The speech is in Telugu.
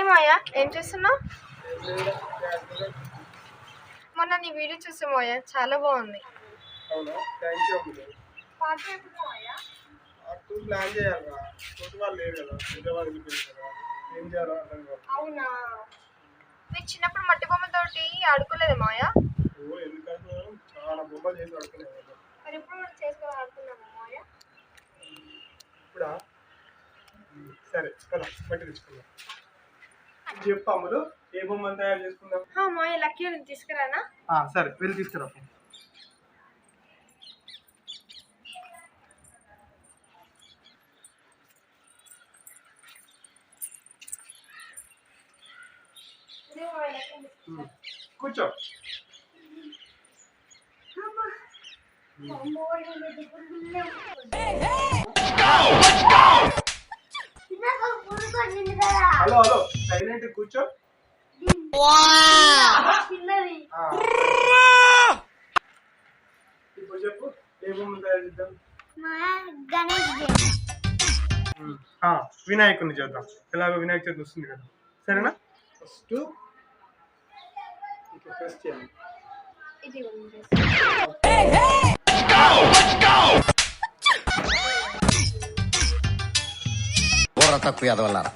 మాయా ఏం చేస్తున్నావు? మొన్న నీ వీడియో చూసా మాయా, చాలా బాగుంది. అవునా, థ్యాంక్ యూ అమ్మ. పార్టీ ఎప్పుడు మాయా? అటు ప్లాన్ చేయాలిరా, తోటి వాళ్ళు లేరు కదా, హైదరాబాద్ వెళ్ళిపోయింది కదా, ఏం చేయాలో అర్థం కాదు. అవునా, మీరు చిన్నప్పుడు మట్టి బొమ్మతోటి ఆడుకోలేదు మాయా? ఓ ఎందుకంటే చాలా బొమ్మలు చేసి ఆడుకునే కదా. మరి ఎప్పుడు మనం చేసుకొని ఆడుకున్నాము మాయా? ఇప్పుడా? సరే కదా, బట్టి తెచ్చుకుందాం. చెప్పు అమ్ములు, ఏ బొమ్మను తయారు చేసుకుందాం? మాయా లక్కీ తీసుకురానా? సరే వెళ్ళి తీసుకురా. కూర్చో. హలో హలో, సైలెంట్ కూర్చో. ఇప్పుడు చెప్పు, ఏ బొమ్మ తయారు చేద్దాం? వినాయకుడిని చేద్దాం. ఎలాగో వినాయక చవితి వస్తుంది కదా, సరేనా? ఫస్ట్ ఇట్లా ప్రెస్ చేయాలి. తక్కువ ఎదవల్లారా.